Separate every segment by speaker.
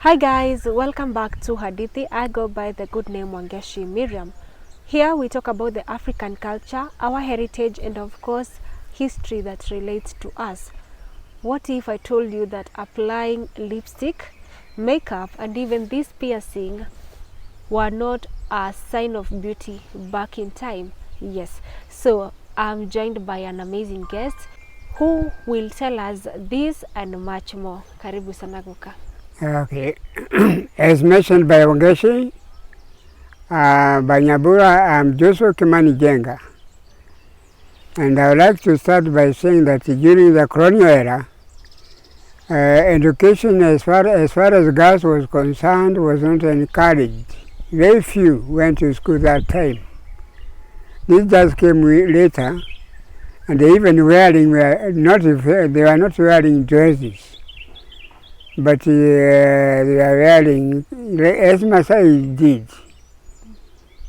Speaker 1: Hi guys, welcome back to Hadithi. I go by the good name Wangeshi Miriam. Here we talk about the African culture, our heritage, and of course history that relates to us. What if I told you that applying lipstick, makeup, and even this piercing were not a sign of beauty back in time? Yes, so I'm joined by an amazing guest who will tell us this and much more. Karibu sana Guka.
Speaker 2: Okay. As mentioned by Wangeshi, by Nyabura, I'm Joshua Kimani Jenga. And I would like to start by saying that during the colonial era, education as far as girls was concerned was not encouraged. Very few went to school that time. This just came later, and they even they were not wearing dresses. But they are wearing, as Masai did.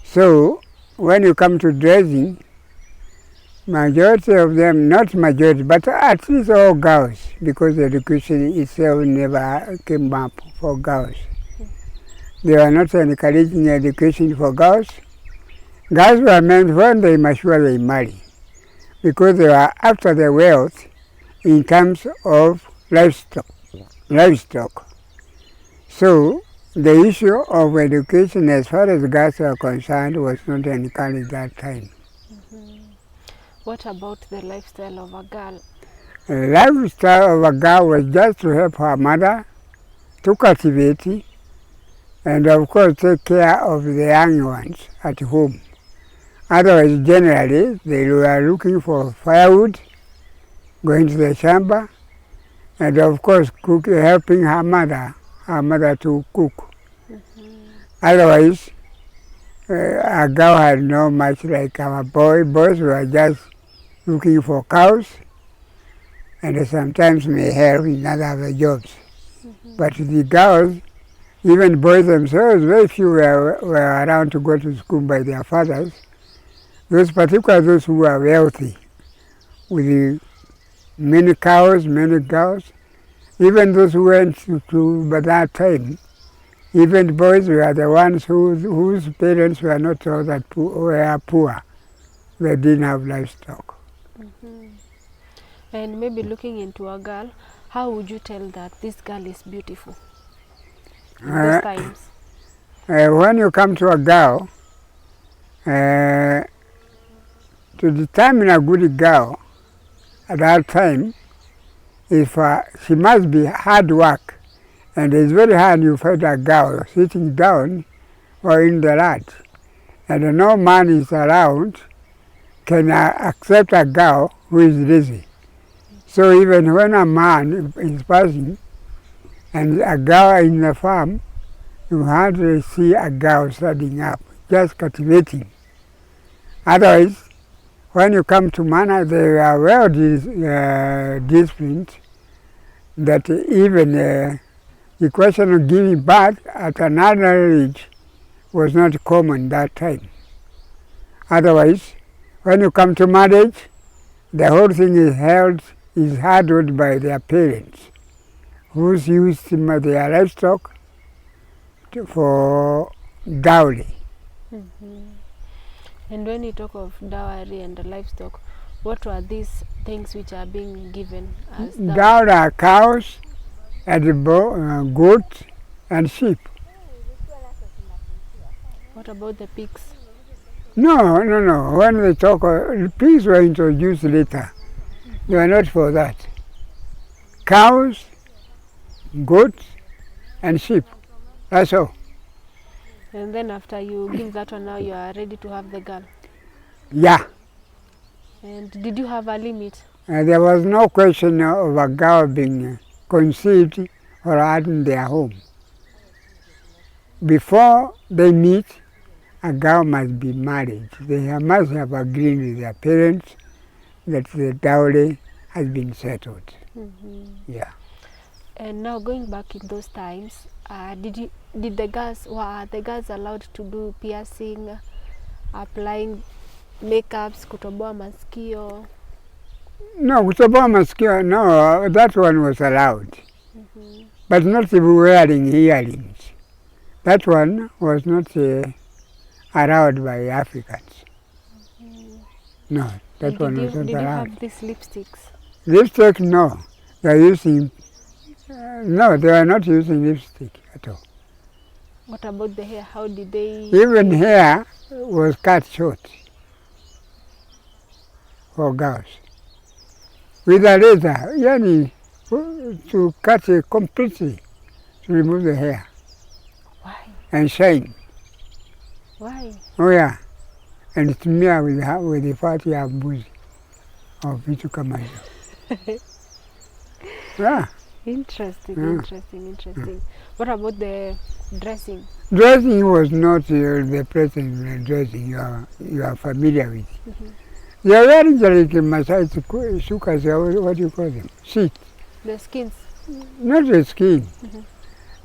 Speaker 2: So, when you come to dressing, majority of them, not majority, but at least all girls, because education itself never came up for girls. They were not encouraging education for girls. Girls were meant when they mature, they marry, because they were after the wealth in terms of livestock. So, the issue of education as far as girls are concerned was not encouraged that time.
Speaker 1: What about the lifestyle of a girl?
Speaker 2: The lifestyle of a girl was just to help her mother, to cultivate, and of course take care of the young ones at home. Otherwise, generally, they were looking for firewood, going to the shamba, and of course helping her mother to cook. Otherwise, a girl had not much like our boys were just looking for cows and sometimes may help in other jobs. But the girls, even boys themselves, very few were around to go to school by their fathers. Particularly those who were wealthy, with many cows, many girls. Even those who went to by that time, even boys were the ones whose parents were not all that were poor. They didn't have livestock.
Speaker 1: And maybe looking into a girl, how would you tell that this girl is beautiful in those times?
Speaker 2: When you come to a girl, to determine a good girl at that time, if she must be hard work, and it's very hard you find a girl sitting down or in the lot, and no man is around can accept a girl who is lazy. So even when a man is passing and a girl in the farm, you hardly see a girl standing up, just cultivating. Otherwise, when you come to manner, they are well disciplined, that even the question of giving birth at another age was not common that time. Otherwise, when you come to marriage, the whole thing is handled by their parents, who use their livestock for dowry.
Speaker 1: And when you talk of dowry and livestock, what were these things which are being given as dowry?
Speaker 2: Dowry are cows, and goats, and sheep.
Speaker 1: What about the pigs?
Speaker 2: No. When they talk, pigs were introduced later. They were not for that. Cows, goats, and sheep. That's all.
Speaker 1: And then after you give that one, now you are ready to have the girl.
Speaker 2: Yeah.
Speaker 1: And did you have a limit?
Speaker 2: There was no question of a girl being conceived or had in their home. Before they meet, a girl must be married. They must have agreed with their parents that the dowry has been settled. Yeah.
Speaker 1: And now going back in those times, were the girls allowed to do piercing, applying makeups, kutoboa masikio?
Speaker 2: No, kutoboa masikio, no, that one was allowed. but not wearing earrings. That one was not allowed by Africans. No, that
Speaker 1: And
Speaker 2: one was not
Speaker 1: did you
Speaker 2: allowed.
Speaker 1: have these lipsticks?
Speaker 2: Lipstick, no. They are using, no, they are not using lipstick at all.
Speaker 1: What about the hair? How did they...
Speaker 2: Even hair was cut short for girls. With a razor, yani, to cut it completely, to remove the hair.
Speaker 1: Why?
Speaker 2: And shine.
Speaker 1: Why?
Speaker 2: Oh yeah. And smear with the fat ya mbuzi or vitu kama hizo. Yeah.
Speaker 1: Interesting,
Speaker 2: Yeah.
Speaker 1: interesting. What about the dressing?
Speaker 2: Dressing was not the present dressing you are familiar with. They are wearing like Masai shukas, what do you call them? Sheet.
Speaker 1: The skins?
Speaker 2: Not the skin.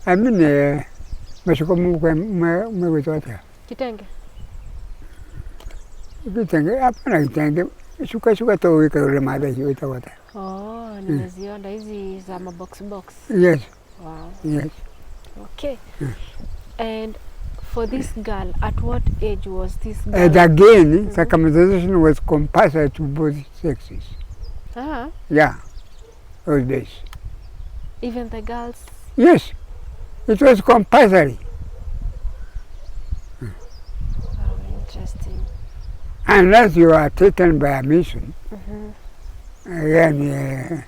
Speaker 2: I mean, mashuko mwewetwata.
Speaker 1: Kitenge?
Speaker 2: Kitenge, hapana kitenge. Shuka toweka ule mada hiweta wata.
Speaker 1: Oh, nimeziona hizi za mabox box.
Speaker 2: Yes.
Speaker 1: Wow.
Speaker 2: Yes.
Speaker 1: Okay. And for this girl, at what age was this girl?
Speaker 2: And again, circumcision was compulsory to both sexes.
Speaker 1: Ah,
Speaker 2: Yeah, those days.
Speaker 1: even the girls?
Speaker 2: Yes, it was compulsory.
Speaker 1: Oh, interesting.
Speaker 2: Unless you are taken by a mission, again,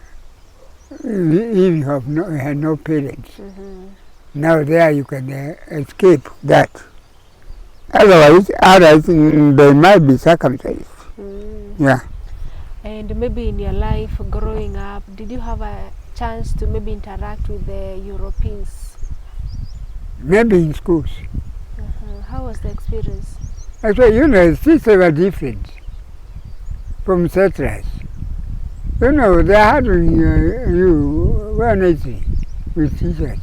Speaker 2: if you have had no parents, now there you can escape that. Otherwise, others, they might be circumcised. Yeah.
Speaker 1: And maybe in your life growing up, did you have a chance to maybe interact with the Europeans?
Speaker 2: Maybe in schools.
Speaker 1: How was the experience?
Speaker 2: Actually, systems were different from settlers. They are handling you very nicely with teachers.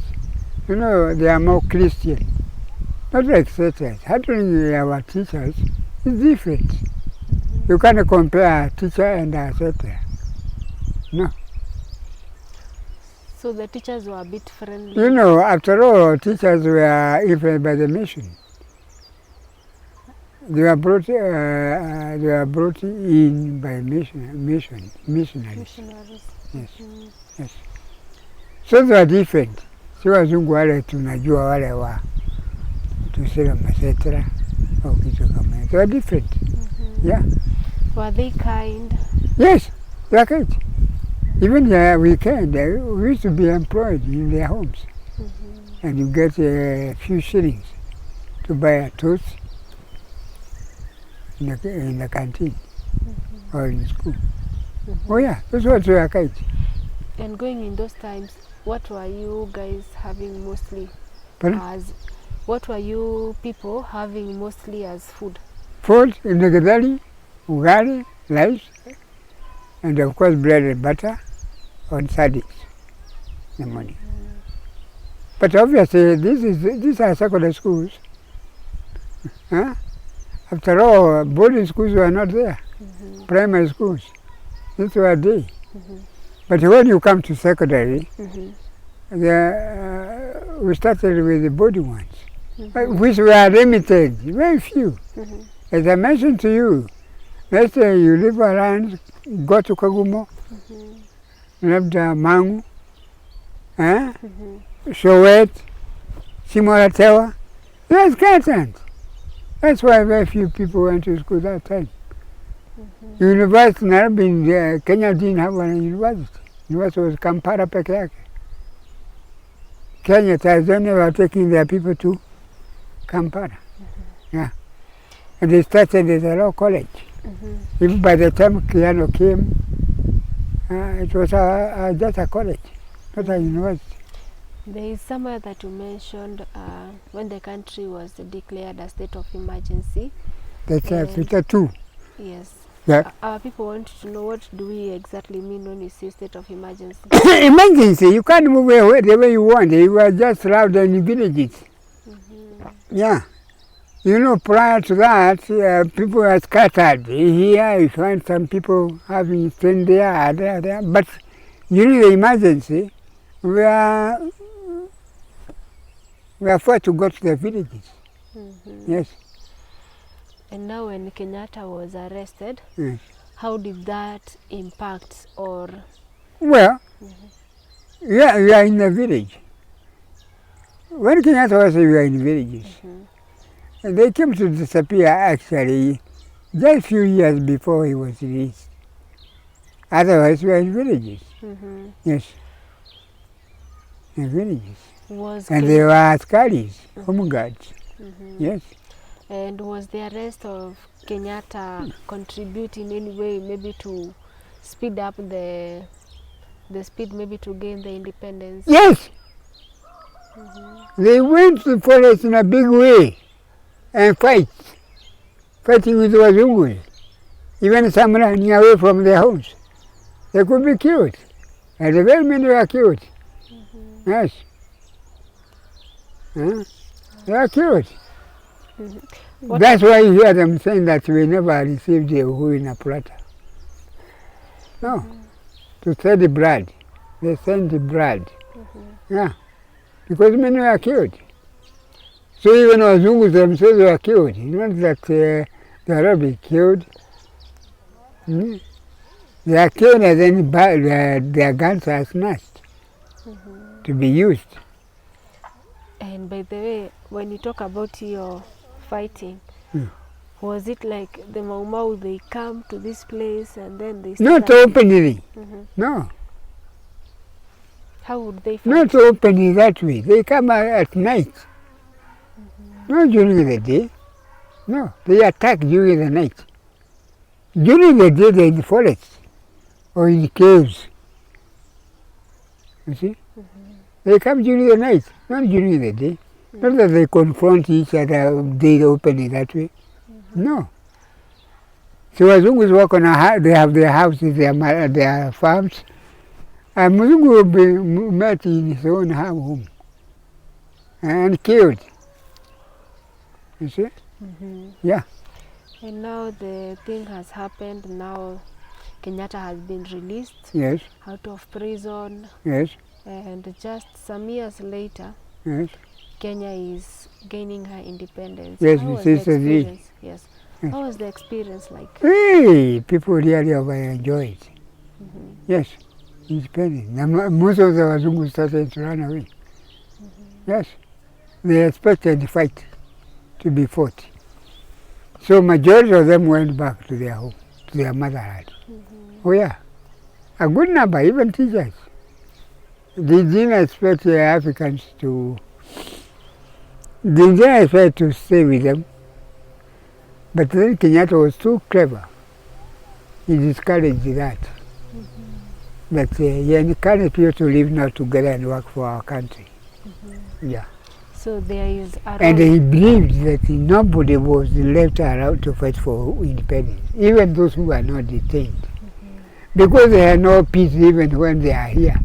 Speaker 2: They are more Christian. Not like settlers. Handling our teachers is different. You can't compare a teacher and a settler. No.
Speaker 1: So the teachers were a bit friendly?
Speaker 2: After all, teachers were influenced by the mission. They were brought in by missionaries.
Speaker 1: Missionaries.
Speaker 2: Yes. Yes. So they are different. Si wazungu wale tunajua wale wa tuseme masetra au kitu kama hiyo. They are different. Yeah.
Speaker 1: Were they kind?
Speaker 2: Yes, they are kind. Even weekend, we used to be employed in their homes. And you get a few shillings to buy a toast in the canteen or in school. Oh yeah, that's what we are kind.
Speaker 1: And going in those times, what were you guys having mostly?
Speaker 2: Pardon?
Speaker 1: What were you people having mostly as food?
Speaker 2: Food in the gadali, ugali, rice, and of course bread and butter on Saturdays in the morning. But obviously these are secondary schools. Huh? After all, boarding schools were not there. Primary schools. These were day. But when you come to secondary, we started with the boarding ones, which were limited, very few. As I mentioned to you, let's say you live around, go to Kagumo, labda Mangu, Showet, Simoratewa, they're scattered. That's why very few people went to school that time. University, Kenya didn't have one university. University was Kampala peke yake. Kenya, Tanzania were taking their people to Kampala. Yeah. And they started as a law college. Even by the time Kiano came, it was just a college, not a university.
Speaker 1: There is somewhere that you mentioned when the country was declared a state of emergency.
Speaker 2: That's after two.
Speaker 1: Yes.
Speaker 2: Yeah.
Speaker 1: Our people want to know, what do we exactly mean when we say state of emergency?
Speaker 2: Emergency, you can't move away the way you want. You are just allowed in villages. Yeah. Prior to that, people were scattered. Here you find some people having stayed there. But during the emergency, we are We are forced to go to the villages. Yes.
Speaker 1: And now when Kenyatta was arrested,
Speaker 2: Yes.
Speaker 1: how did that impact or...
Speaker 2: Well, yeah, we are in the village. When Kenyatta was, we were in villages. And they came to disappear actually just a few years before he was released. Otherwise, we were in villages. Yes. In villages. And they were askaris, home guards. Yes.
Speaker 1: And was the arrest of Kenyatta contribute in any way maybe to speed up the speed maybe to gain the independence?
Speaker 2: Yes. They went to the forest in a big way and fighting with the Wazungu. Even some running away from their homes. They could be killed. And the very many were killed. Yes. They are killed. That's why you hear them saying that we never received a who in a platter. No. To send the blood. They send the blood. Yeah. Because many were killed. So even Wazungus themselves were killed. Not that they are all killed. They are killed and then their guns are snatched to be used.
Speaker 1: And by the way, when you talk about your fighting, was it like the Mau Mau, they come to this place and then they start...
Speaker 2: Not openly. No.
Speaker 1: How would they fight?
Speaker 2: Not openly that way. They come at night. Not during the day. No, they attack during the night. During the day they're in the forest or in the caves. You see? They come during the night, not during the day. Not that they confront each other they openly that way. No. So Wazungus work on they have their houses, their farms. And Muzungu will be met in his own home and killed. You see? Yeah.
Speaker 1: And now the thing has happened. Now Kenyatta has been released.
Speaker 2: Yes.
Speaker 1: Out of prison.
Speaker 2: Yes.
Speaker 1: And just some years later,
Speaker 2: yes.
Speaker 1: Kenya is gaining her independence.
Speaker 2: Yes,
Speaker 1: how was the experience? Yes.
Speaker 2: Yes.
Speaker 1: How was the experience like?
Speaker 2: Hey, people really enjoy it. Yes, independence. Most of the Wazungu started to run away. Yes, they expected the fight to be fought. So majority of them went back to their home, to their motherland. Oh yeah, a good number, even teachers. They didn't expect the Africans to... They didn't expect to stay with them. But then Kenyatta was too clever. He discouraged that. That he encouraged people to live now together and work for our country. Yeah.
Speaker 1: So there is a
Speaker 2: and he believed that nobody was left around to fight for independence, even those who were not detained. Because they had no peace even when they are here.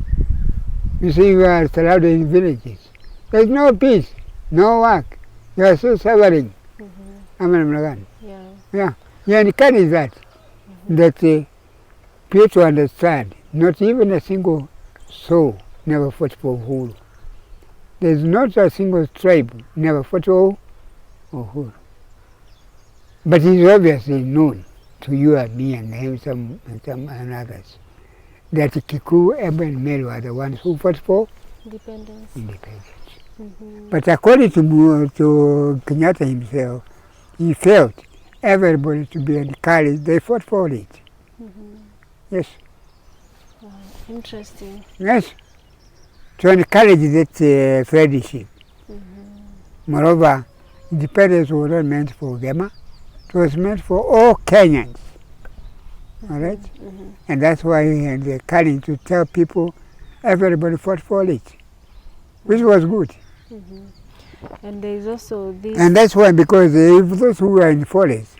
Speaker 2: You see, we are surrounded in villages. There's no peace, no work. You are so suffering. Yeah. You encourage that. That people to understand, not even a single soul never fought for Uhuru. There's not a single tribe never fought for Uhuru. But it's obviously known to you and me and him and others that Kikuyu, Embu and Meru are the ones who fought for
Speaker 1: independence.
Speaker 2: But according to Kenyatta himself, he felt everybody to be encouraged. They fought for it. Yes.
Speaker 1: Wow, interesting.
Speaker 2: Yes. To encourage that friendship. Moreover, independence was not meant for Gema. It was meant for all Kenyans. All right? And that's why they're calling to tell people everybody fought for it, which was good.
Speaker 1: And there is also this...
Speaker 2: And that's why, because if those who are in the forest,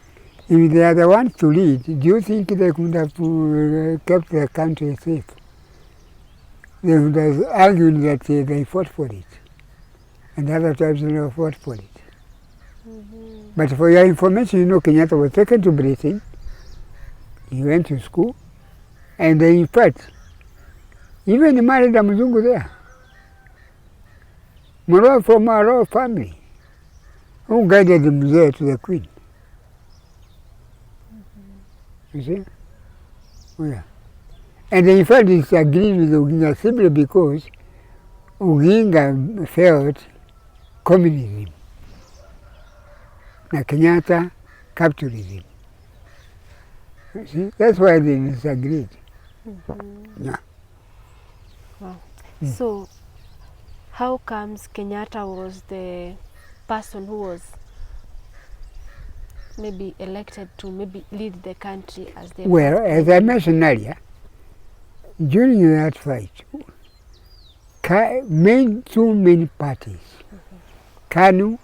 Speaker 2: if they are the ones to lead, do you think they could have kept the country safe? They would have argued that they fought for it. And other tribes never fought for it. But for your information, you know, Kenyatta was taken to Britain. He went to school. And in fact, even he married a Mzungu there. Moro from our royal family, who guided Mzee to the Queen. You see? Oh, yeah. And in fact, it's agreed with Oginga simply because Oginga felt communism, na Kenyatta capitalism. You see? That's why they disagreed. Yeah.
Speaker 1: Wow. So, how comes Kenyatta was the person who was maybe elected to maybe lead the country as the
Speaker 2: Well, as I mentioned earlier, during that fight, two main parties. KANU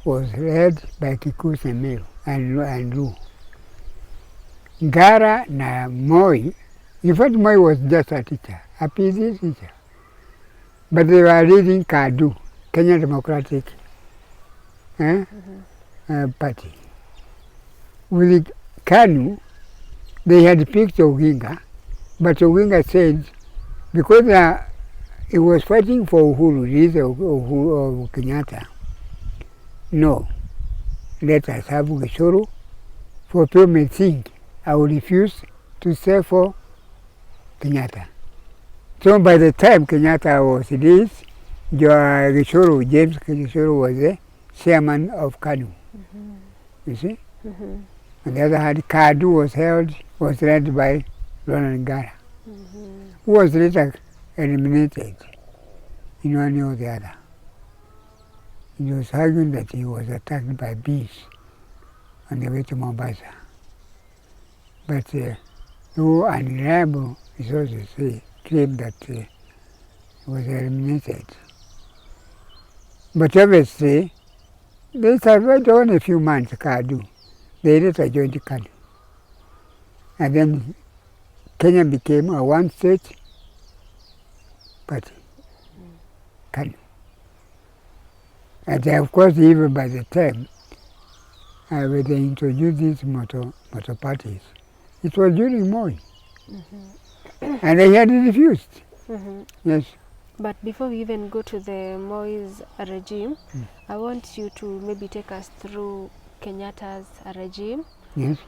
Speaker 2: was led by Kikuyu Meru and Lu. Ngara na Moi, in fact Moi was just a teacher, a PhD teacher. But they were leading KADU, Kenya Democratic Party. With KANU, they had picked Oginga, but Oginga said, because he was fighting for Uhuru, of Kenyatta, no, let us have Gishoro, for people may think I will refuse to serve for Kenyatta. So by the time Kenyatta was released, Gishoro, James Gishoro was the chairman of KANU. You see? On the other hand, KADU was led by Ronald Ngara, who was later eliminated in one or the other. He was arguing that he was attacked by bees on the way to Mombasa. But no unreliable resources claim that he was eliminated. But obviously, they survived only a few months, KADU. They later joined KANU. And then Kenya became a one-state party, KANU. And of course, even by the time when they introduced these motor parties, it was during Moi. And they had refused. Yes.
Speaker 1: But before we even go to the Moi's regime, I want you to maybe take us through Kenyatta's regime.
Speaker 2: Yes.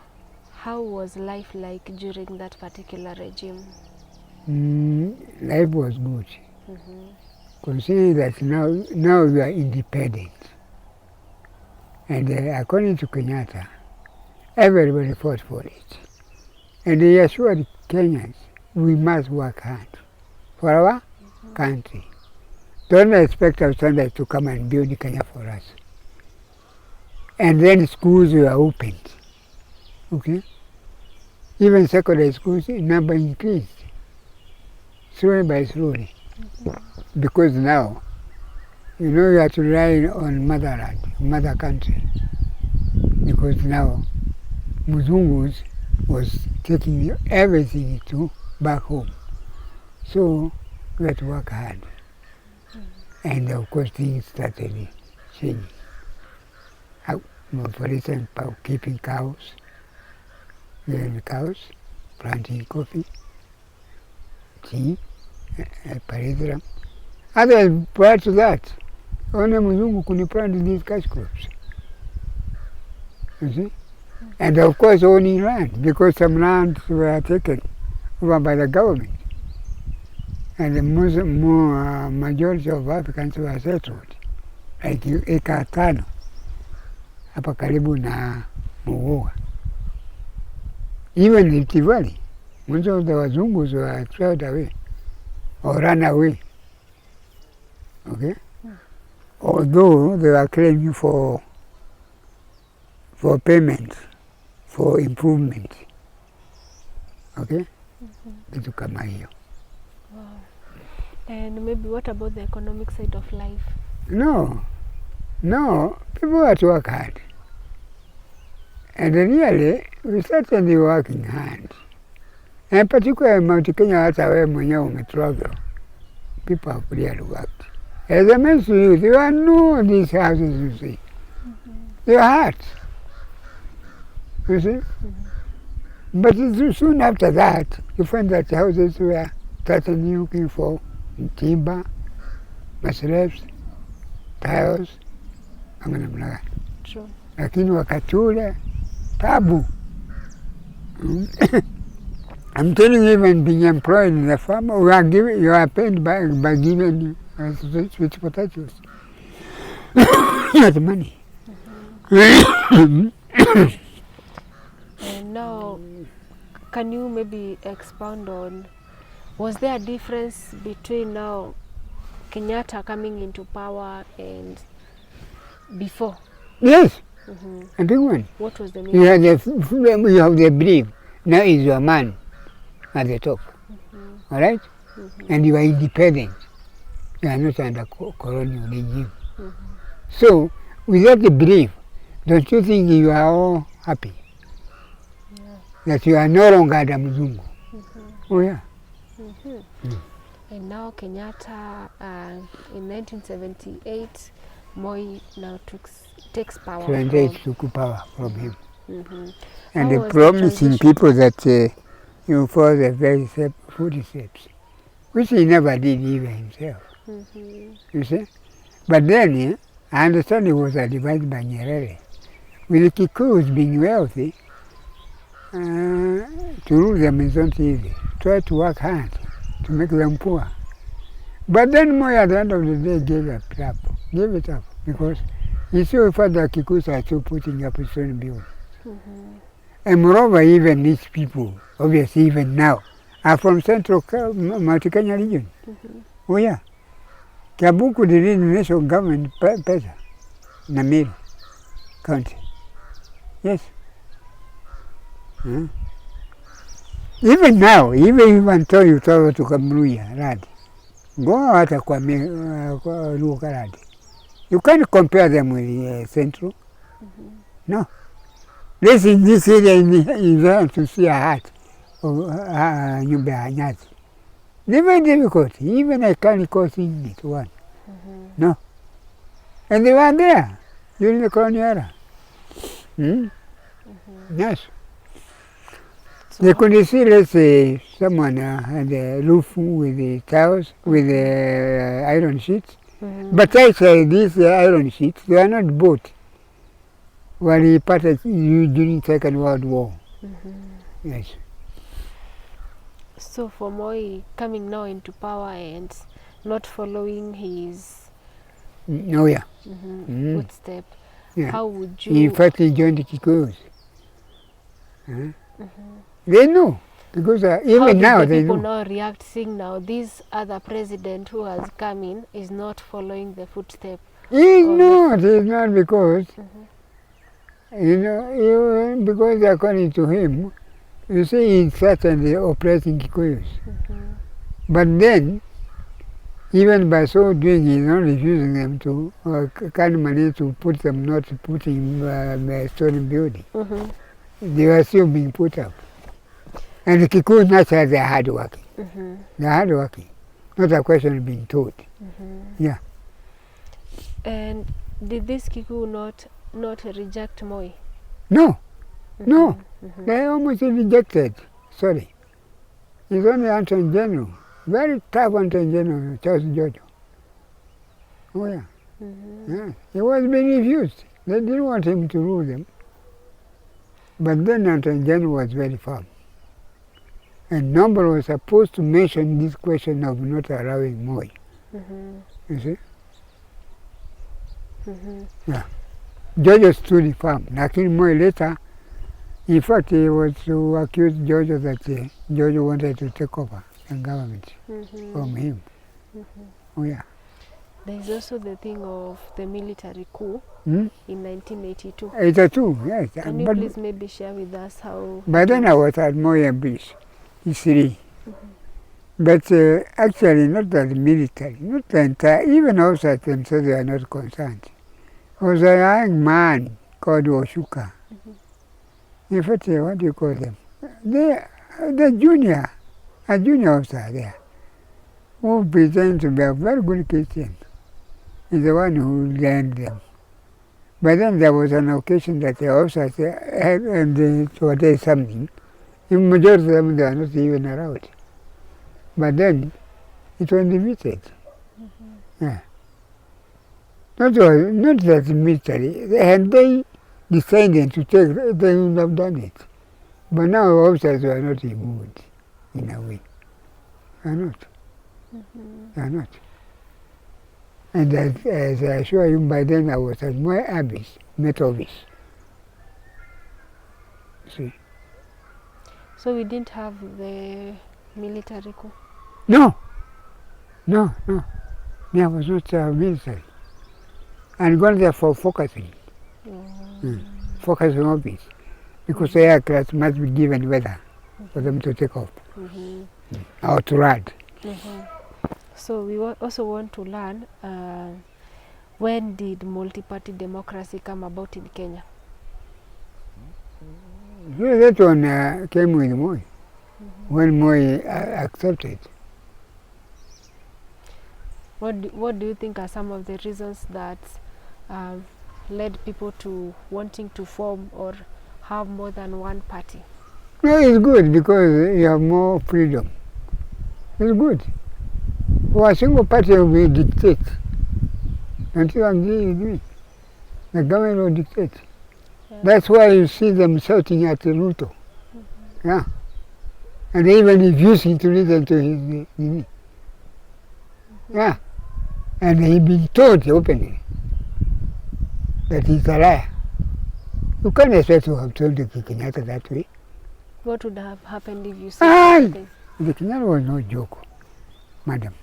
Speaker 1: How was life like during that particular regime?
Speaker 2: Life was good. Considering that now we are independent. And according to Kenyatta, everybody fought for it. And they assured Kenyans, we must work hard for our country. Don't expect outsiders to come and build Kenya for us. And then schools were opened. Okay? Even secondary schools, number increased. Slowly by slowly. Because now, you have to rely on motherland, mother country. Because now, Muzungus was taking everything to back home. So, we had to work hard. And of course, things started changing. For instance, keeping cows, rearing cows, planting coffee, tea, parisram. Others, prior to that, only Muzungu could plant these cash crops. You see? And of course, owning land, because some lands were taken over by the government. And the majority of Africans were settled, like eka 5 hapa karibu na Muguga. Even in Rift Valley, most of the Wazungus were trailed away or ran away. Okay? Although they were claiming for payment, for improvement. Okay? Kitu kama hiyo.
Speaker 1: Wow. And maybe what about the economic side of life?
Speaker 2: No, people had to work hard. And really, we started working hard. And particularly Mount Kenya, hata wewe mwenyewe umetravel, people have really worked. As I mentioned to you, there are no these houses you see. They are huts. You see? But soon after that, you find that the houses were started looking for timber, slabs, tiles ama namna gani.
Speaker 1: True.
Speaker 2: Lakini wakati ule tabu. I'm telling you, even being employed in the farm, you are paid by giving sweet potatoes. Not money.
Speaker 1: And now, can you maybe expound on, was there a difference between now Kenyatta coming into power and before?
Speaker 2: Yes, a big one.
Speaker 1: What was the
Speaker 2: You have the brief. Now is your man at the top. All right? And you are independent. You are not under colonial regime. So, without the brief, don't you think you are all happy? That you are no longer under Mzungu? Oh, yeah.
Speaker 1: And now Kenyatta, in 1978, Moi now takes power.
Speaker 2: Took power from him.
Speaker 1: How
Speaker 2: And
Speaker 1: was the
Speaker 2: promising
Speaker 1: transition?
Speaker 2: people that you follow the very footsteps, which he never did even himself. You see? But then, I understand it was advised by Nyerere. With the Kikuus being wealthy, to rule them is not easy. Try to work hard to make them poor. But then Moi at the end of the day gave it up, because he saw further Kikuus are still putting up his own bill. And moreover, even these people, obviously even now, are from central Mount Kenya region. Oh yeah. Kabuku did the national government better. Namiri County. Yes. Even now, even until you travel to Kapenguria Rad, go out kwa Luka Rad. You can't compare them with Central. No. This area is there to see a hut of Nyumba Anyati. Very difficult. Even I can't call it one. No. And they were there during the colonial era. Yes. They could see, let's say, someone had a roof with the tiles, with the iron sheets. But actually, these iron sheets, they are not bought. Well, he parted during Second World War. Yes.
Speaker 1: So for Moi coming now into power and not following his
Speaker 2: Oh, yeah.
Speaker 1: footstep,
Speaker 2: Yeah.
Speaker 1: how would you...
Speaker 2: In fact, he joined the Kikuus. They know, because even now they know.
Speaker 1: How do the people now react, seeing now this other president who has come in is not following the footstep?
Speaker 2: He's not because, because according to him, you see, he's certainly oppressing Kikuyus. But then, even by so doing, he's not refusing them to, kind money to put them, not putting stone building. They were still being put up. And the Kikuyu naturally, they're hardworking. They're hardworking. Not a question of being taught. Yeah.
Speaker 1: And did this Kikuyu not reject Moi?
Speaker 2: No. No. They almost rejected. Sorry. It's only Attorney General. Very tough Attorney General, Charles Jojo. Oh, yeah. Yeah. He was being refused. They didn't want him to rule them. But then Attorney General was very firm. And Noble was supposed to mention this question of not allowing Moi. You see? Yeah. Jojo stood firm. Lakini Moi later, in fact, he was to accuse Jojo that Jojo wanted to take over the government from him. Oh, yeah.
Speaker 1: There is also the thing of the military coup in 1982.
Speaker 2: 82, yes.
Speaker 1: Can you please maybe share with us how...
Speaker 2: By then I was at Moi Beach, history. But actually not the military, not the entire, even outside themselves they are not concerned. There was a young man called Oshuka. In fact, what do you call them? The junior officer there, who pretended to be a very good Christian, is the one who learned them. But then there was an occasion that the officers had, and to attend something. The majority of them, they are not even around. But then, it was defeated. Yeah. Not that military. And they decided to take, they would have done it. But now officers were not removed, in a way. They are not. They are not. And as I assure you, by then I was at my abyss, Methodist. See?
Speaker 1: So we didn't have the military coup?
Speaker 2: No. There was not military. And gone there for focusing. Focusing on this. Because the aircraft must be given weather for them to take off. Or to ride.
Speaker 1: So we also want to learn when did multi-party democracy come about in Kenya?
Speaker 2: That one came with Moi. When Moi accepted.
Speaker 1: What do you think are some of the reasons that led people to wanting to form or have more than one party?
Speaker 2: No, it's good because you have more freedom. It's good. For a single party will dictate. Don't you agree with me? The government will dictate. Yeah. That's why you see them shouting at Ruto. Yeah. And they even refusing to listen to his yeah. And he's been told openly that he's a liar. You can't expect to have told the Kenyatta that way.
Speaker 1: What would have happened if you said something?
Speaker 2: The Kenyatta was no joke, madam.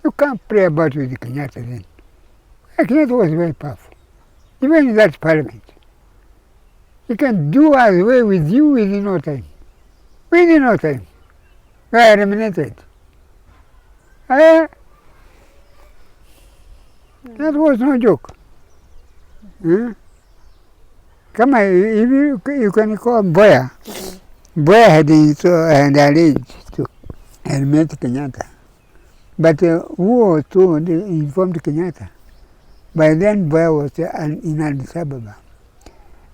Speaker 2: You can't play about with the Kenyatta then. The Kenyatta was very powerful. Even in that parliament. He can do away with you within no time. Within no time. You are eliminated. That was no joke. Come on, if you can call Boya. Boya had alleged to eliminate Kenyatta. But who was to informed Kenyatta? By then Boya was in Addis Ababa.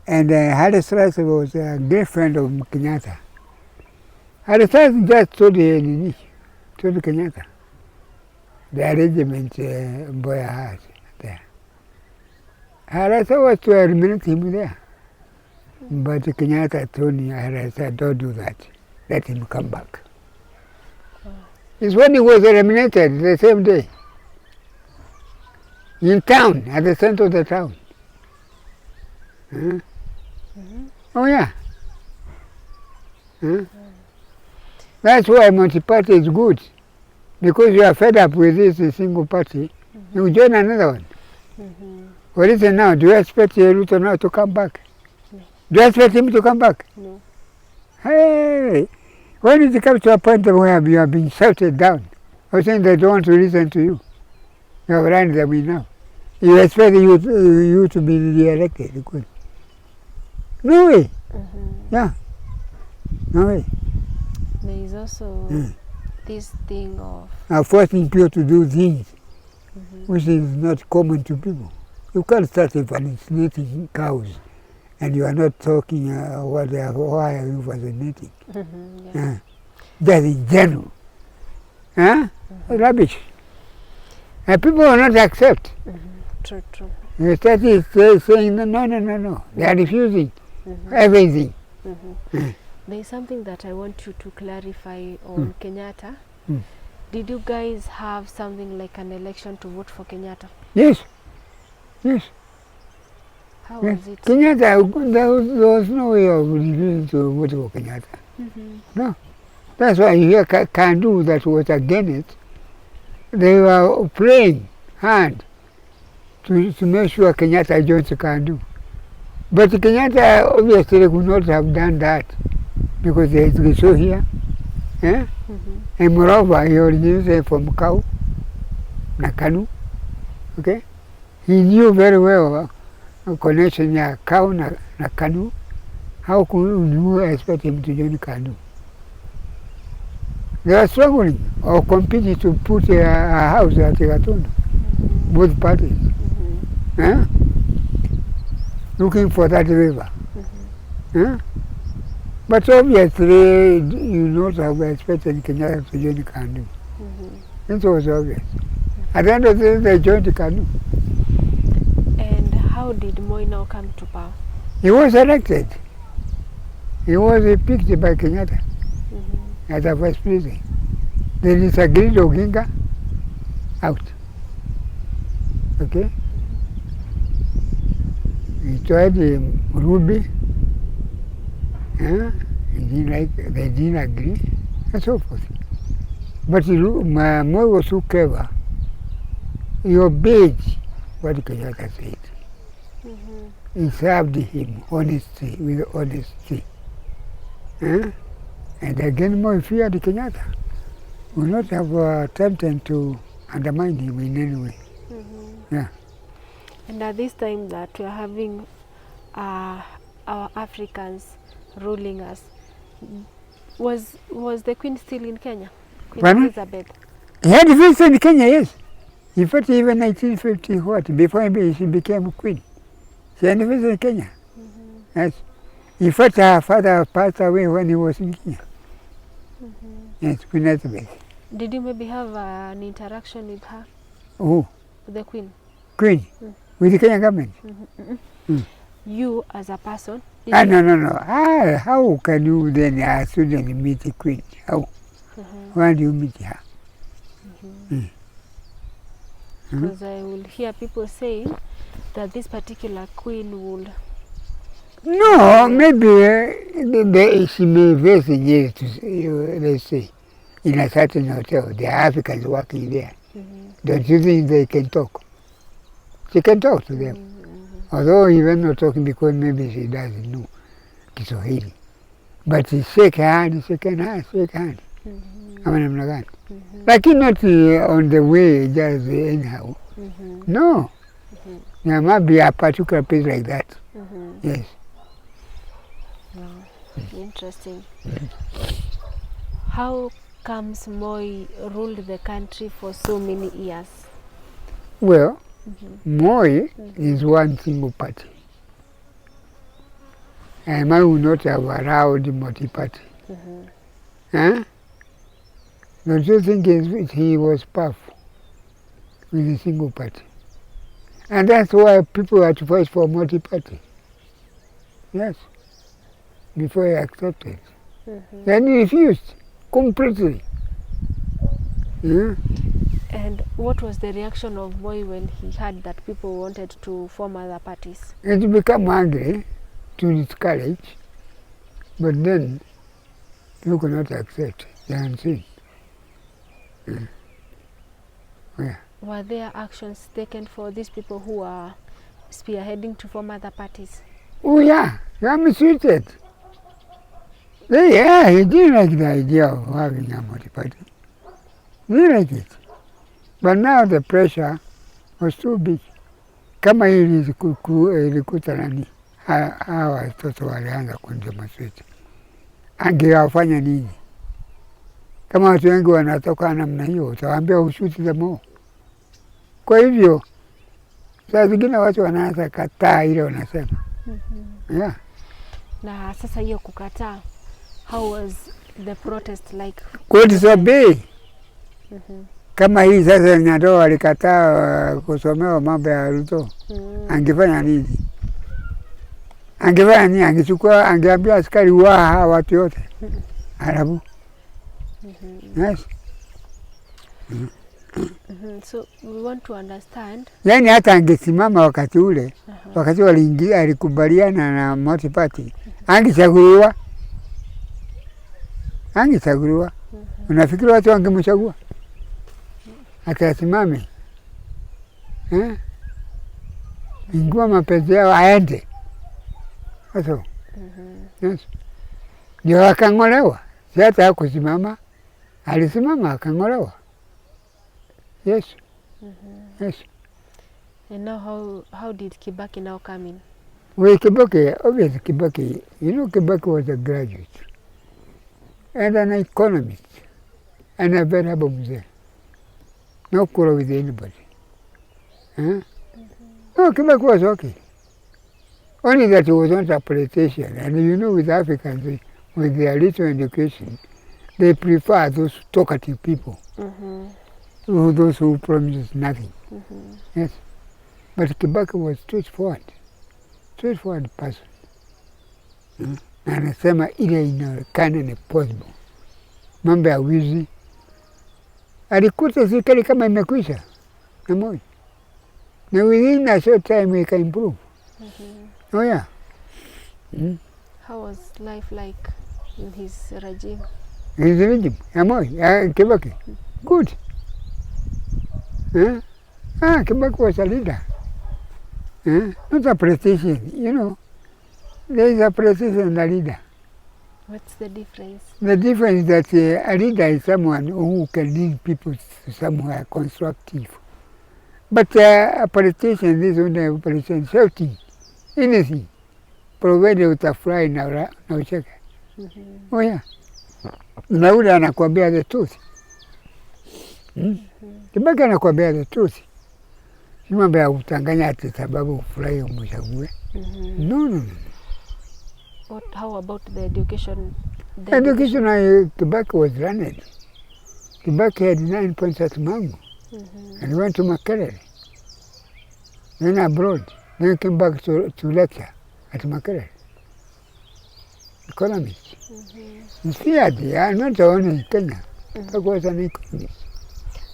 Speaker 2: And Haile Selassie was a great friend of Kenyatta. Haile Selassie just told Kenyatta the arrangement Boya had there. Haile Selassie was to eliminate him there. But Kenyatta told me, Haile Selassie, don't do that. Let him come back. It's when he was eliminated the same day. In town, at the center of the town. Oh yeah. That's why multi-party is good. Because you are fed up with this single party, you join another one. For instance now, do you expect Ruto now to come back? No. Do you expect him to come back?
Speaker 1: No.
Speaker 2: Hey, when did it come to a point where you are being shouted down? Or saying they don't want to listen to you? You have run them enough. You expect you to be re-elected. Good. No way. Yeah. No way.
Speaker 1: There is also this thing of
Speaker 2: forcing people to do things which is not common to people. You can't start vaccinating cows and you are not talking why are you vaccinating. That is general. Rubbish. And people will not accept.
Speaker 1: True.
Speaker 2: You start saying no. They are refusing everything.
Speaker 1: There is something that I want you to clarify on Kenyatta. Did you guys have something like an election to vote for Kenyatta?
Speaker 2: Yes.
Speaker 1: How was it?
Speaker 2: Kenyatta, there was no way of refusing to vote for Kenyatta. No. That's why you hear Kandu that was against it. They were praying hard to make sure Kenyatta joins Kandu. But Kenyatta obviously could not have done that because there is Gisho here. And moreover, he originated from Kau, Nakanu. Okay? He knew very well a connection near Kau, Nakanu. How could you expect him to join Kanu? They are struggling or competing to put a house at Gatundu, both parties. Looking for that river. But obviously, you not have expected Kenyatta to join Kandu. It was obvious. At the end of the day, they joined the KANU.
Speaker 1: And how did Moi now come to power?
Speaker 2: He was elected. He was picked by Kenyatta as a vice president. They disagreed, Oginga, out. Okay? He tried Ruby, they didn't agree, and so forth. But Moi was so clever. He obeyed what Kenyatta said. He served him honesty with honesty. And again, Moi feared Kenyatta. Would not have attempted to undermine him in any way. Yeah.
Speaker 1: And at this time that we are having our Africans ruling us, was the Queen still in Kenya? Queen Elizabeth?
Speaker 2: He had visited Kenya, yes. In fact, even 1950, before she became Queen. She had visited Kenya. Yes. In fact, her father passed away when he was in Kenya. Yes, Queen Elizabeth.
Speaker 1: Did you maybe have an interaction with her?
Speaker 2: Who?
Speaker 1: With the Queen?
Speaker 2: Queen? With the Kenyan government?
Speaker 1: You as a person?
Speaker 2: No. How can you then a student meet the Queen? How? Why do you meet her?
Speaker 1: Because I will hear people saying that this particular Queen would...
Speaker 2: No, maybe she may visit here to, let's say, in a certain hotel. There are Africans working there. Don't you think they can talk? She can talk to them. Although even not talking because maybe she doesn't know Kiswahili. But she shake hand. Like not on the way, just anyhow. No. There must be a particular place like that. Yes.
Speaker 1: Wow. Interesting. How comes Moi ruled the country for so many years?
Speaker 2: Well, Moi is one single party. And Moi would not have allowed multi-party. Don't you think he was powerful with a single party? And that's why people had to fight for multi-party. Yes. Before he accepted. Then he refused completely.
Speaker 1: And what was the reaction of Moi when he heard that people wanted to form other parties?
Speaker 2: He became angry, to discourage, but then you could not accept the unseen. Yeah.
Speaker 1: Were there actions taken for these people who are spearheading to form other parties?
Speaker 2: Oh yeah, they are mistreated. Yeah, he didn't like the idea of having a multi-party. He didn't like it. But now the pressure was too big. Kama hili ilikuta nani, hawa watoto walianza kudemonstrate. Angewafanya nini? Kama watu wengi wanatoka namna hiyo, utawaambia ushuti the more. Kwa hivyo, saa zingine watu wanaanza kataa ile wanasema. Yeah.
Speaker 1: Na sasa hiyo kukataa, how was the protest like?
Speaker 2: Kudisobey. Kama hii sasa Nyadoa alikataa kusomewa mambo ya Ruto, angefanya nini? Angefanya nini? Angechukua, angeambia askari hawa watu yote. Arabu. Yes.
Speaker 1: So we want to understand.
Speaker 2: Yani hata angesimama wakati ule, wakati waliingia alikubaliana na multi-party, angechaguliwa. Unafikiri watu wangemchagua? Akasimame. Ingua mapenzi yao aende. Haso. Yes. Ndio akang'olewa. Si hata hakusimama. Alisimama akang'olewa. Yes. Yes.
Speaker 1: And now how did Kibaki now come in?
Speaker 2: Well, Kibaki, obviously Kibaki, Kibaki was a graduate and an economist and a very able mzee. No quarrel with anybody. No, Kibaki was okay. Only that he was not a politician. And with Africans, with their little education, they prefer those talkative people. those who promised nothing.
Speaker 1: Mm-hmm.
Speaker 2: Yes. But Kibaki was straightforward person. Na anasema ile inaonekana ni possible. Mambo ya wizi. Alikuta serikali kama imekwisha na moja. Na within a short time we can improve.
Speaker 1: Mm-hmm.
Speaker 2: Oh yeah.
Speaker 1: How was life like in his regime?
Speaker 2: His regime, Kibaki. Good. Kibaki was a leader. Not a politician, you know. There is a politician and a leader.
Speaker 1: What's the difference?
Speaker 2: The difference is that a leader is someone who can lead people to somewhere constructive. But a politician, this one a politician shouting anything, provided utafurahi na ucheke. Mm-hmm. Oh yeah. Na ule anakuambia the truth. Kibaki anakuambia the truth. Si mambo ya kutanganya ati sababu ufurahi umchague. No.
Speaker 1: How about the education?
Speaker 2: Education, Kibaki was learned. Kibaki had 9 points at Mangu. And went to Makerere. Then abroad. Then came back to lecture at Makerere. Economist. You see, I'm not only in Kenya. Kibaki was an economist.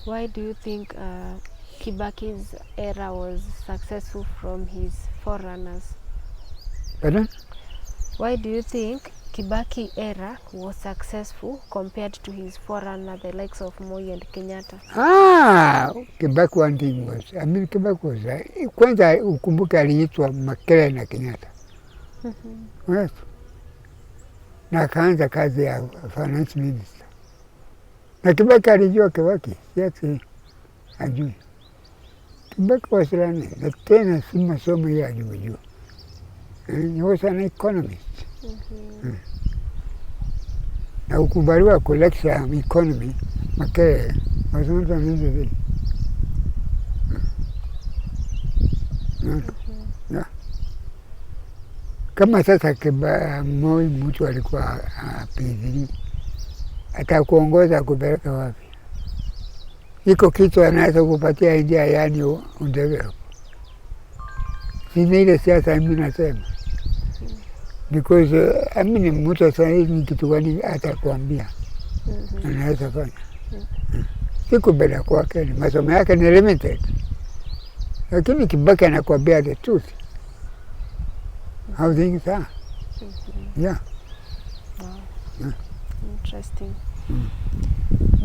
Speaker 1: Why do you think Kibaki's era was successful from his forerunners?
Speaker 2: Pardon?
Speaker 1: Why do you think Kibaki era was successful compared to his forerunner, the likes of Moi and Kenyatta?
Speaker 2: Kibaki one thing was, Kibaki was, kwanza ukumbuke aliitwa Makerere na Kenyatta. Yes. Na akaanza kazi ya finance minister. Na Kibaki alijua Kibaki, yake ajui. Kibaki was learning, na tena si masomo ya ajua. He was an economist. Na ukubaliwa kulecture economy, Makerere was not an easy thing. Yeah. Kama sasa Moi mtu alikuwa PhD, atakuongoza kupeleka wapi? Iko kitu anaweza kupatia idea yani undevelop. Sina ile siasa mimi nasema. Because mtu sasa ni kitu gani atakwambia. Anaweza fanya. Siku bila kwake ni masomo yake ni limited. Lakini Kibaki anakuambia the truth. How things are. Yeah.
Speaker 1: Wow. Yeah. Interesting.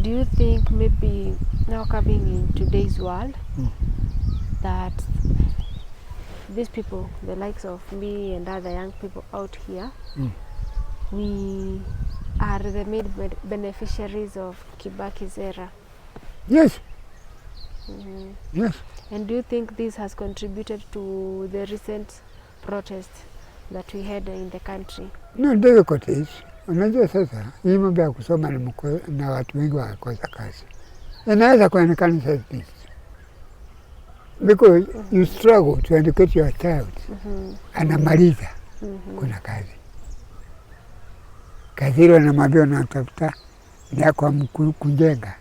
Speaker 1: Do you think maybe now coming in today's world that these people, the likes of me and other young people out here, we are the main beneficiaries of Kibaki's era?
Speaker 2: Yes. Yes.
Speaker 1: And do you think this has contributed to the recent protests that we had in the country?
Speaker 2: No, difficulties. Unajua sasa, hii mambo ya kusoma na watu wengi wakakosa kazi. Inaweza kuonekana such things. Because you struggle to educate your child. Anamaliza kuna kazi. Kazi ile anamwambia unatafuta ni yako kujenga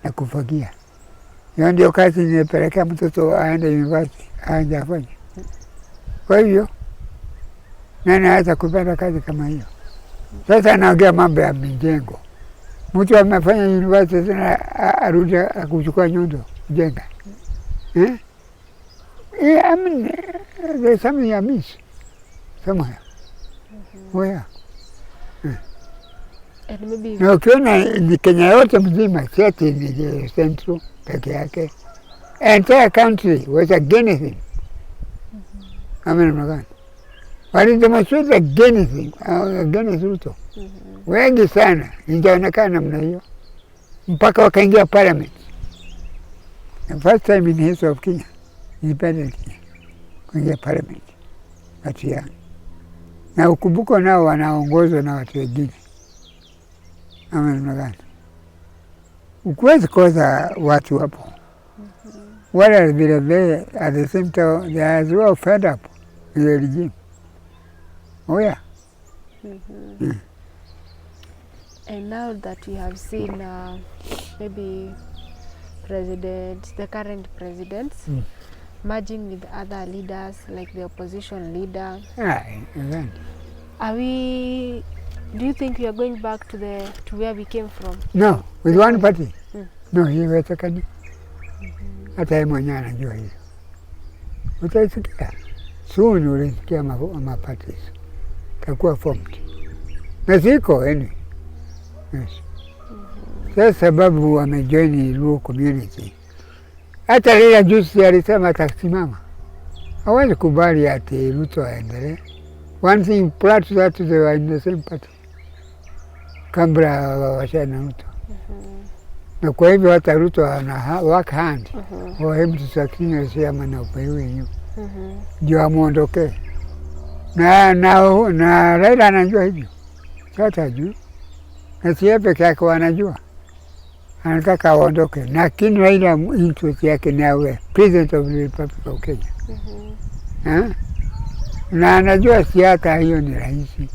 Speaker 2: na kufagia. Hiyo ndio kazi nimepelekea mtoto aende university, aanje afanye. Kwa hivyo, nani anaweza kupata kazi kama hiyo? Sasa anaongea mambo ya mijengo. Mtu amefanya university na arudi akuchukua nyundo kujenga. I mean, there's something I miss somewhere. Where?
Speaker 1: And maybe
Speaker 2: Na ukiona ni Kenya yote mzima, siati ni Central peke yake. Entire country was against him. Namna gani? Walidemonstrate against him, against Ruto. Wengi sana, injaonekana namna hiyo. Mpaka wakaingia parliament. The first time in the history of Kenya, independent Kenya, kuingia parliament. Kati ya. Na ukumbuko nao wanaongozwa na watu wengine. Namna gani? Ukuwezi kosa watu hapo. Wale vile vile at the same time they are as well fed up with the regime. Oh yeah.
Speaker 1: And now that we have seen maybe president, the current presidents, merging with other leaders like the opposition leader.
Speaker 2: Again.
Speaker 1: Do you think we are going back to where we came from?
Speaker 2: No, with one party. No, haiwezekani. Hata yeye mwenyewe anajua hiyo. Utaisikia. Soon ulisikia maparties. Takuwa formed. Na ziko anyway. Yes. Sasa sababu wamejoin Luo community. Hata lile juzi alisema atasimama. Hawezi kubali ati Ruto aendelee. One thing, prior to that, they were in the same party. Kabla washana Ruto. Na kwa hivyo hata Ruto ana work hand for him to succeed as chairman of PNU. Ndio amuondoke. Na Raila anajua hivyo. Sasa juu. Na siye peke yake wanajua. Anataka aondoke. Lakini Raila interest yake ni awe president of the Republic of Kenya. Na anajua siasa hiyo ni rahisi.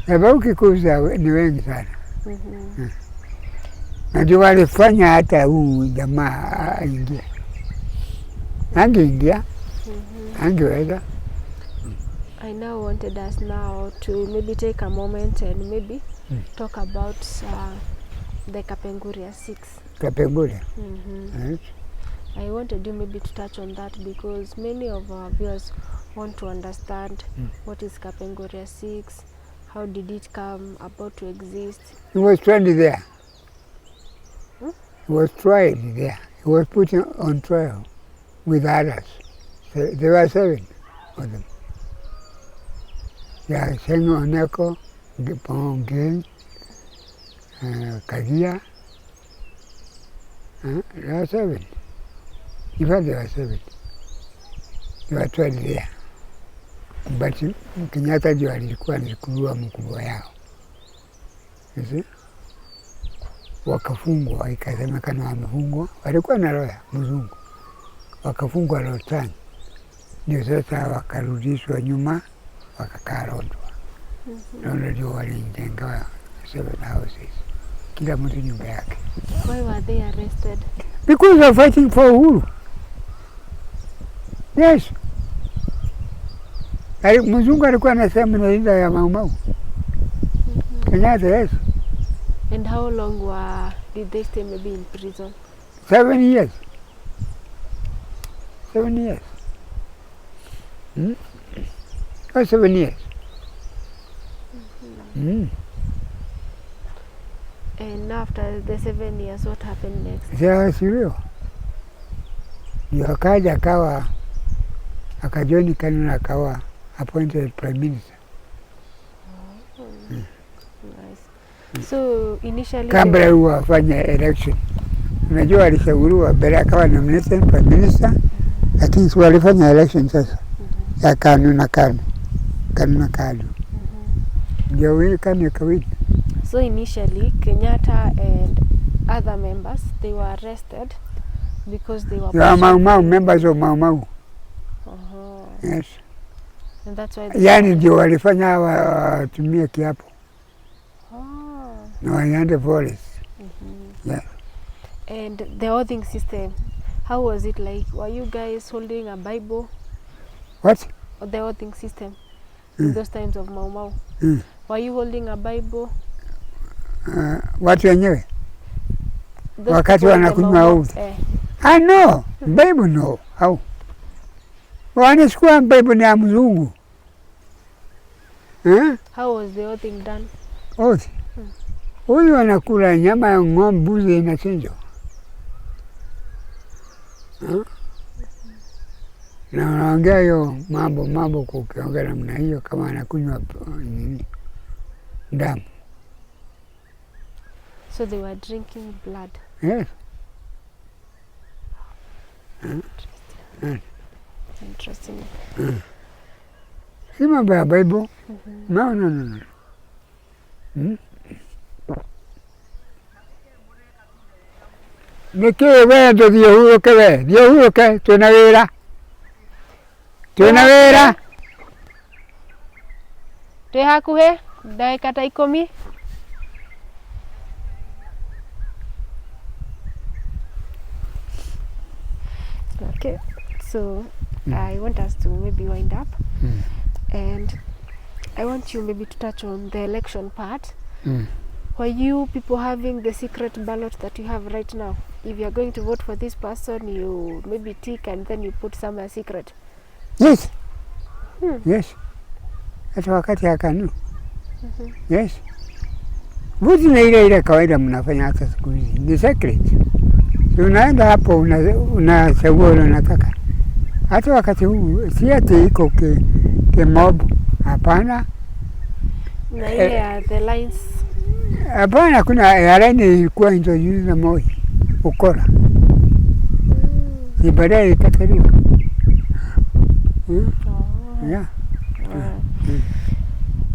Speaker 2: Sababu kikuza ni wengi sana. Na ndio walifanya hata huu jamaa aingia. Angeingia. Angeweza.
Speaker 1: I now wanted us now to maybe take a moment and maybe talk about the Kapenguria Six.
Speaker 2: Kapenguria. Right.
Speaker 1: I wanted you maybe to touch on that because many of our viewers want to understand what is Kapenguria Six, how did it come about to exist?
Speaker 2: He was tried there. He was tried there. He was put on trial with others. There were 7 of them. Yeah, Sengo Oneko, Pongeng, Kagia. There were 7. In fact, there were 7. They were tried there. But Kenyatta ndio alikuwa anachukuliwa mkubwa yao. You see? Wakafungwa, ikasemekana wamefungwa. Walikuwa na lawyer mzungu. Wakafungwa Lotani. Ndio sasa wakarudishwa nyuma, wakakaa Lodwa. Ndio walijenga 7 houses. Kila mtu nyumba yake.
Speaker 1: Why were they arrested?
Speaker 2: Because they were fighting for uhuru. Yes. Mzungu alikuwa anasema ni linda ya Mau. Kenyatta, yes.
Speaker 1: And how long did they stay maybe in prison?
Speaker 2: 7 years. 7 years. Oh, 7 years.
Speaker 1: And after the 7 years, what happened next?
Speaker 2: Siyo. Ndio akaja akajoini kanuna akawa appointed prime minister.
Speaker 1: Nice. So initially
Speaker 2: kabla huwa afanya election. Unajua alishauriwa mbele akawa nominated prime minister, lakini si walifanya election sasa. Ya kanuna kadu. Ndio wili kawini.
Speaker 1: So initially Kenyatta and other members, they were arrested because they were
Speaker 2: Mau members of Mau. Yes.
Speaker 1: And that's why
Speaker 2: yani ndio walifanya watumie kiapo. Na waende forest. Yeah.
Speaker 1: And the oathing system, how was it like? Were you guys holding a Bible?
Speaker 2: What?
Speaker 1: Or the oathing system in those times of Mau? Were you holding a Bible?
Speaker 2: Watu wenyewe? Wakati wanakunywa oath. No, Bible no. How? Wanachukua Bible ni ya mzungu.
Speaker 1: How was the oathing done?
Speaker 2: Oath. Huyu wanakula nyama ya ng'ombe, mbuzi inachinjwa. Na wanaongea hiyo mambo kukiongea namna hiyo kama anakunywa damu.
Speaker 1: So they were drinking blood.
Speaker 2: Yes.
Speaker 1: Interesting.
Speaker 2: Si mambo ya Bible. No. Nikiwe wendo thiuhuruke twina wira.
Speaker 1: Twi hakuhi ndagika ta 10. Okay, so I want us to maybe wind up, and I want you maybe to touch on the election part. Were you people having the secret ballot that you have right now? If you are going to vote for this person, you maybe tick and then you put somewhere secret.
Speaker 2: Yes. Yes. Hata wakati ya KANU. Yes. Vote na ile kawaida mnafanya hata siku hizi. Ni secret. Unaenda hapo unachagua unataka. Hata wakati huu si ati iko mob, hapana.
Speaker 1: Na ile ya the lines.
Speaker 2: Hapana, kuna ya line ilikuwa introduce na Moi ukora. Si baadaye ikataliwa. Yeah.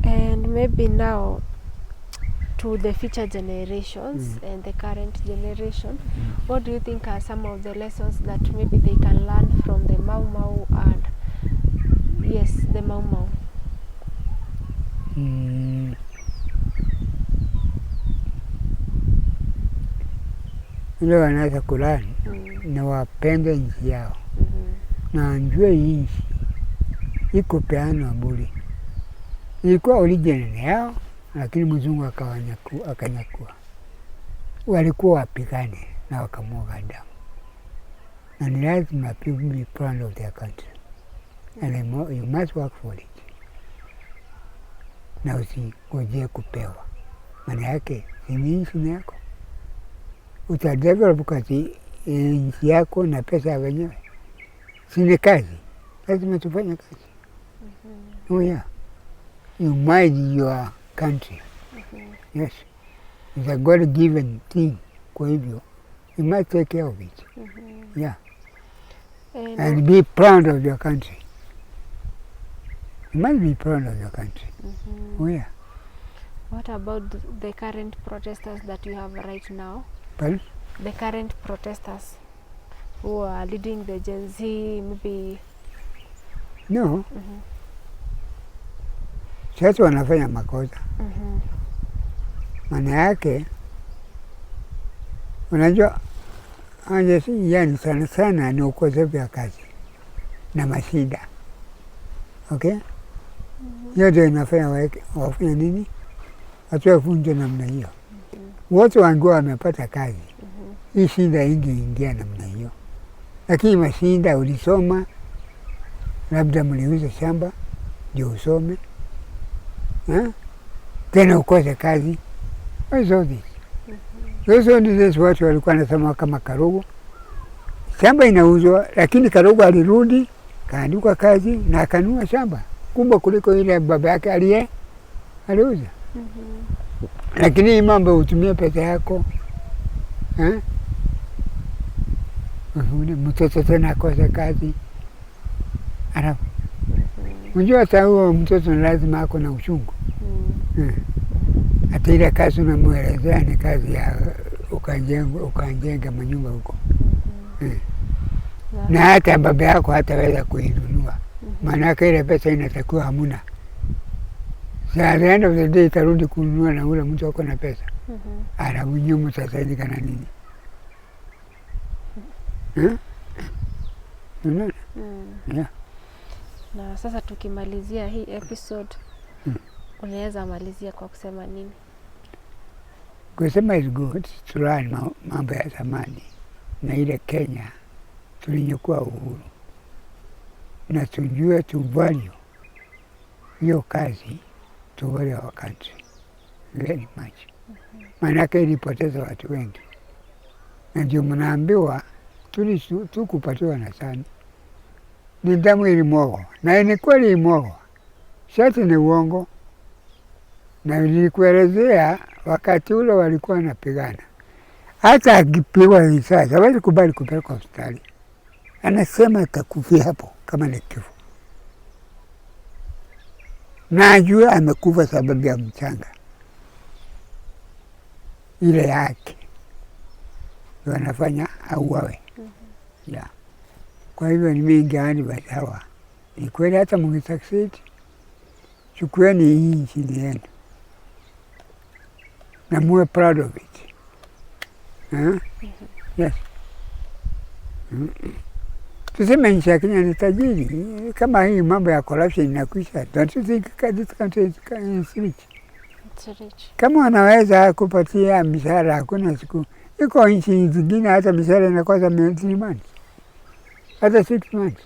Speaker 1: And maybe now to the future generations and the current generation, what do you think are some of the lessons that maybe they can learn from the Mau Mau and the Mau Mau?
Speaker 2: Ile wanaweza kulani na wapende nchi yao na njue hii nchi iko peano bure. Ilikuwa original yao, lakini mzungu akanyakua. Walikuwa wapigane na wakamwaga damu. Na ni lazima people be proud of their country. And you must work for it. Na usingojee kupewa. Maana yake ni nchi yako. Utadevelop kazi nchi yako na pesa ya wenyewe. Sine kazi. Lazima tufanye kazi. Oh yeah. You mind your country. Yes. It's a God-given thing. Kwa hivyo, you must take care of it. Yeah. And be proud of your country. You must be proud of your country. Oh yeah.
Speaker 1: What about the current protesters that you have right now?
Speaker 2: Pardon?
Speaker 1: The current protesters who are leading the Gen Z, maybe...
Speaker 2: No. Sasa wanafanya makosa. Maana yake, unajua, yani sana sana ni ukosefu ya kazi na mashida. Okay? Yote inafanya wafanya nini? Watu wafunjwe namna hiyo. Wote wangua wamepata kazi. Hii shida ingeingia namna hiyo. Lakini mashinda ulisoma, labda mliuza shamba, ndio usome. Tena ukose kazi. What is all this? Those watu walikuwa nasema kama Karogo. Shamba inauzwa, lakini Karogo alirudi, kaandikwa kazi na akanunua shamba. Kubwa kuliko ile baba yake aliuza. Lakini mambo utumie pesa yako. Mtoto tena akose kazi. Alafu. Unajua hata huo mtoto lazima ako na uchungu. Hata ile kazi unamwelezea ni kazi ya ukajenga manyumba huko. Na hata baba yako hataweza kuinunua. Maana yake ile pesa inatakiwa hamuna. So at the end of the day itarudi kununua na ule mtu ako na pesa. Anabunyumu sasa hivi kana nini? Unaona? Yeah.
Speaker 1: Na sasa tukimalizia hii episode, unaweza malizia kwa kusema nini?
Speaker 2: Kusema is good to learn mambo ya zamani. Na ile Kenya tulinyakua uhuru. Na tujue to value hiyo kazi, to value our country very much. Maanake ilipoteza watu wengi. Na ndio mnaambiwa tukupatiwa na sana. Ni damu ilimwagwa. Na ni kweli ilimwagwa. Shati ni uongo. Na nilikuelezea wakati ule walikuwa wanapigana. Hata akipigwa risasi, hawezi kubali kupelekwa hospitali. Anasema atakufia hapo kama ni kifo. Na ajue amekufa sababu ya mchanga. Ile yake. Wanafanya auawe. Yeah. Kwa hivyo ni mingi hadi basawa. Ni kweli hata mngesucceed. Chukueni hii nchi yenu. Na muwe proud of it. Yes. tuseme nchi ya Kenya ni tajiri. Kama hii mambo ya corruption inakwisha, don't you think this country is rich?
Speaker 1: It's rich.
Speaker 2: Kama wanaweza kupatia mishahara, hakuna siku. Iko nchi zingine hata mishahara inakosa 3 months, hata 6 months.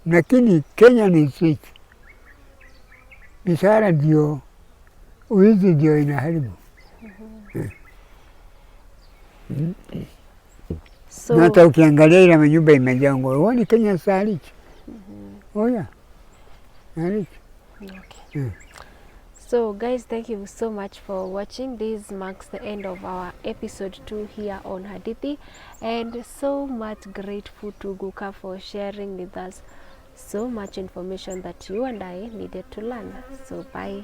Speaker 2: Lakini Kenya ni rich. Mishahara ndio, uwizi ndio inaharibu.
Speaker 1: So,
Speaker 2: na hata ukiangalia ile manyumba imejengwa, huoni Kenya saa rich? Oh yeah, rich.
Speaker 1: okay. So guys, thank you so much for watching. This marks the end of our episode 2 here on Hadithi, and so much grateful to Guka for sharing with us so much information that you and I needed to learn. So bye.